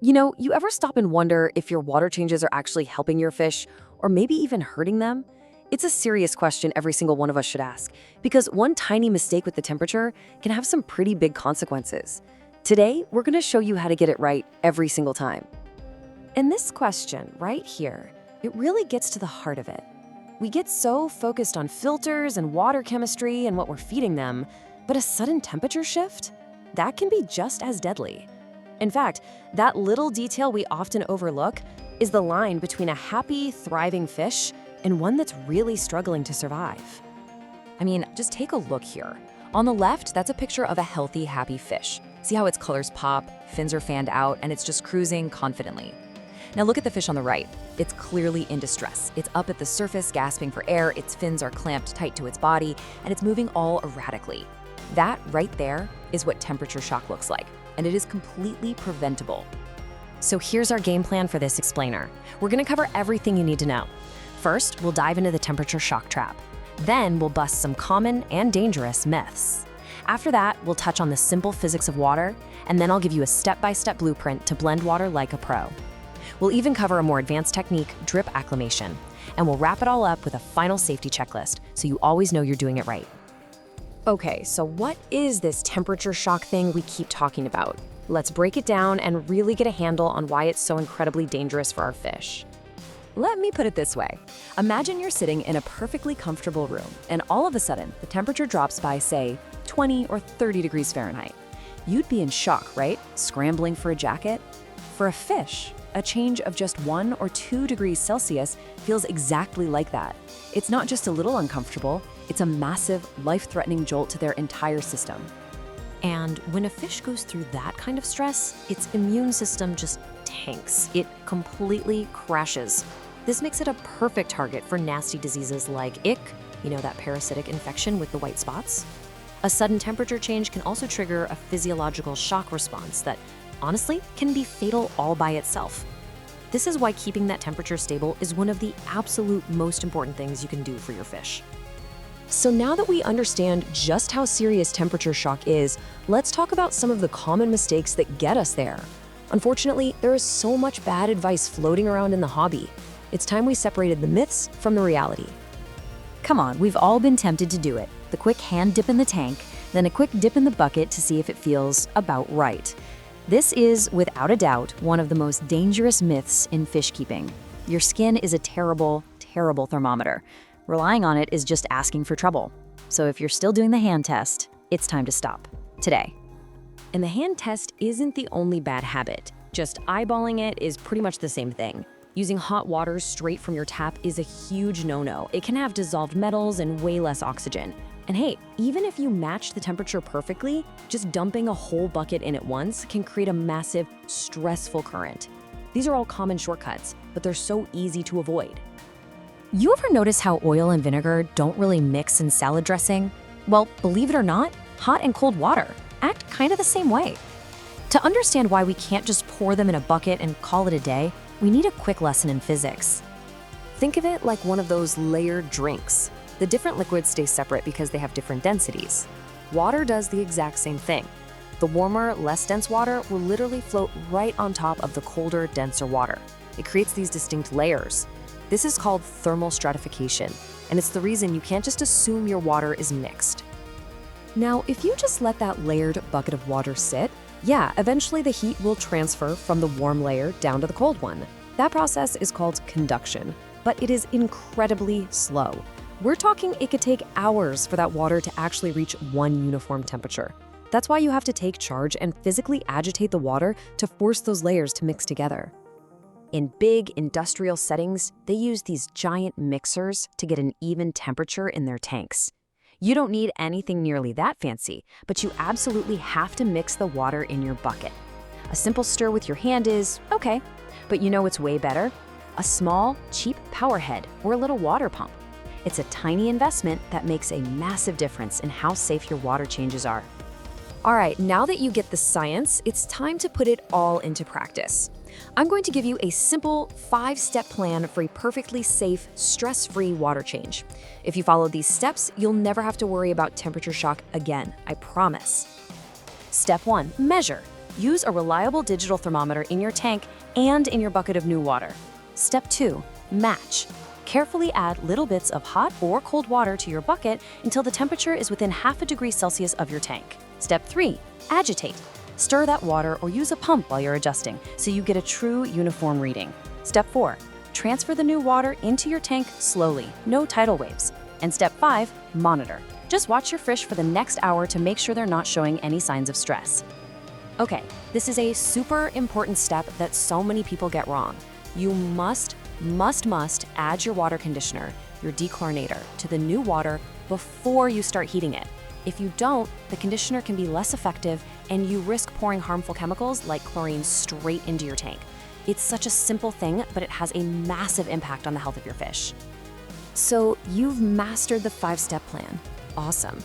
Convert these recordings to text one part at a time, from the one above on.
You ever stop and wonder if your water changes are actually helping your fish or maybe even hurting them? It's a serious question every single one of us should ask because one tiny mistake with the temperature can have some pretty big consequences. Today, we're going to show you how to get it right every single time. And this question right here, it really gets to the heart of it. We get so focused on filters and water chemistry and what we're feeding them, but a sudden temperature shift? That can be just as deadly. In fact, that little detail we often overlook is the line between a happy, thriving fish and one that's really struggling to survive. Just take a look here. On the left, that's a picture of a healthy, happy fish. See how its colors pop, fins are fanned out, and it's just cruising confidently. Now look at the fish on the right. It's clearly in distress. It's up at the surface, gasping for air, its fins are clamped tight to its body, and it's moving all erratically. That right there is what temperature shock looks like, and it is completely preventable. So here's our game plan for this explainer. We're gonna cover everything you need to know. First, we'll dive into the temperature shock trap. Then we'll bust some common and dangerous myths. After that, we'll touch on the simple physics of water, and then I'll give you a step-by-step blueprint to blend water like a pro. We'll even cover a more advanced technique, drip acclimation, and we'll wrap it all up with a final safety checklist so you always know you're doing it right. Okay, so what is this temperature shock thing we keep talking about? Let's break it down and really get a handle on why it's so incredibly dangerous for our fish. Let me put it this way. Imagine you're sitting in a perfectly comfortable room, and all of a sudden, the temperature drops by, say, 20 or 30 degrees Fahrenheit. You'd be in shock, right? Scrambling for a jacket? For a fish, a change of just 1 or 2 degrees Celsius feels exactly like that. It's not just a little uncomfortable, it's a massive, life-threatening jolt to their entire system. And when a fish goes through that kind of stress, its immune system just tanks. It completely crashes. This makes it a perfect target for nasty diseases like ick, that parasitic infection with the white spots. A sudden temperature change can also trigger a physiological shock response that, honestly, can be fatal all by itself. This is why keeping that temperature stable is one of the absolute most important things you can do for your fish. So now that we understand just how serious temperature shock is, let's talk about some of the common mistakes that get us there. Unfortunately, there is so much bad advice floating around in the hobby. It's time we separated the myths from the reality. Come on, we've all been tempted to do it. The quick hand dip in the tank, then a quick dip in the bucket to see if it feels about right. This is, without a doubt, one of the most dangerous myths in fish keeping. Your skin is a terrible, terrible thermometer. Relying on it is just asking for trouble. So if you're still doing the hand test, it's time to stop. Today. And the hand test isn't the only bad habit. Just eyeballing it is pretty much the same thing. Using hot water straight from your tap is a huge no-no. It can have dissolved metals and way less oxygen. And hey, even if you match the temperature perfectly, just dumping a whole bucket in at once can create a massive, stressful current. These are all common shortcuts, but they're so easy to avoid. You ever notice how oil and vinegar don't really mix in salad dressing? Well, believe it or not, hot and cold water act kind of the same way. To understand why we can't just pour them in a bucket and call it a day, we need a quick lesson in physics. Think of it like one of those layered drinks. The different liquids stay separate because they have different densities. Water does the exact same thing. The warmer, less dense water will literally float right on top of the colder, denser water. It creates these distinct layers. This is called thermal stratification, and it's the reason you can't just assume your water is mixed. Now, if you just let that layered bucket of water sit, eventually the heat will transfer from the warm layer down to the cold one. That process is called conduction, but it is incredibly slow. We're talking it could take hours for that water to actually reach one uniform temperature. That's why you have to take charge and physically agitate the water to force those layers to mix together. In big industrial settings, they use these giant mixers to get an even temperature in their tanks. You don't need anything nearly that fancy, but you absolutely have to mix the water in your bucket. A simple stir with your hand is okay, but you know what's way better? A small, cheap power head or a little water pump. It's a tiny investment that makes a massive difference in how safe your water changes are. All right, now that you get the science, it's time to put it all into practice. I'm going to give you a simple 5-step plan for a perfectly safe, stress-free water change. If you follow these steps, you'll never have to worry about temperature shock again, I promise. Step 1, measure. Use a reliable digital thermometer in your tank and in your bucket of new water. Step 2. Match. Carefully add little bits of hot or cold water to your bucket until the temperature is within half a degree Celsius of your tank. Step 3. Agitate. Stir that water or use a pump while you're adjusting so you get a true uniform reading. Step 4. Transfer the new water into your tank slowly, no tidal waves. And step 5. Monitor. Just watch your fish for the next hour to make sure they're not showing any signs of stress. Okay, this is a super important step that so many people get wrong. You must add your water conditioner, your dechlorinator, to the new water before you start heating it. If you don't, the conditioner can be less effective and you risk pouring harmful chemicals like chlorine straight into your tank. It's such a simple thing, but it has a massive impact on the health of your fish. So you've mastered the 5-step plan. Awesome.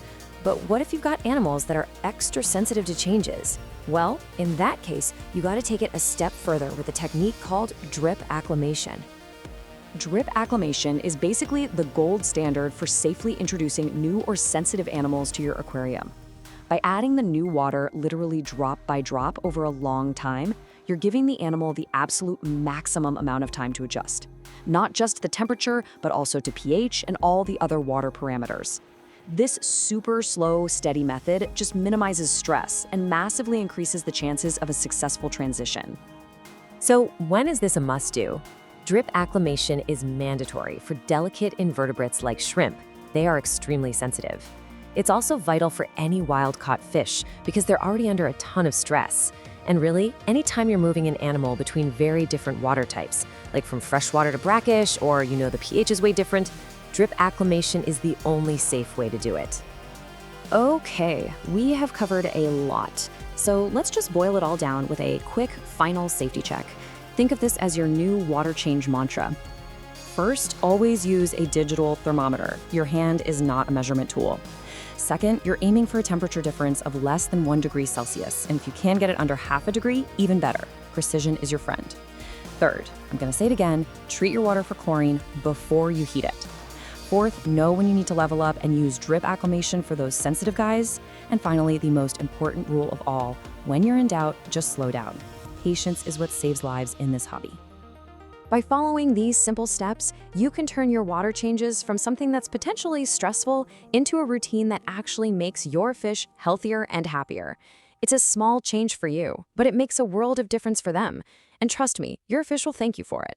But what if you've got animals that are extra sensitive to changes? Well, in that case, you got to take it a step further with a technique called drip acclimation. Drip acclimation is basically the gold standard for safely introducing new or sensitive animals to your aquarium. By adding the new water literally drop by drop over a long time, you're giving the animal the absolute maximum amount of time to adjust. Not just the temperature, but also to pH and all the other water parameters. This super slow, steady method just minimizes stress and massively increases the chances of a successful transition. So when is this a must-do? Drip acclimation is mandatory for delicate invertebrates like shrimp. They are extremely sensitive. It's also vital for any wild-caught fish because they're already under a ton of stress. And really, anytime you're moving an animal between very different water types, like from freshwater to brackish, or the pH is way different, drip acclimation is the only safe way to do it. Okay, we have covered a lot. So let's just boil it all down with a quick final safety check. Think of this as your new water change mantra. First, always use a digital thermometer. Your hand is not a measurement tool. Second, you're aiming for a temperature difference of less than 1 degree Celsius, and if you can get it under half a degree, even better. Precision is your friend. Third, I'm going to say it again, treat your water for chlorine before you heat it. Fourth, know when you need to level up and use drip acclimation for those sensitive guys. And finally, the most important rule of all, when you're in doubt, just slow down. Patience is what saves lives in this hobby. By following these simple steps, you can turn your water changes from something that's potentially stressful into a routine that actually makes your fish healthier and happier. It's a small change for you, but it makes a world of difference for them. And trust me, your fish will thank you for it.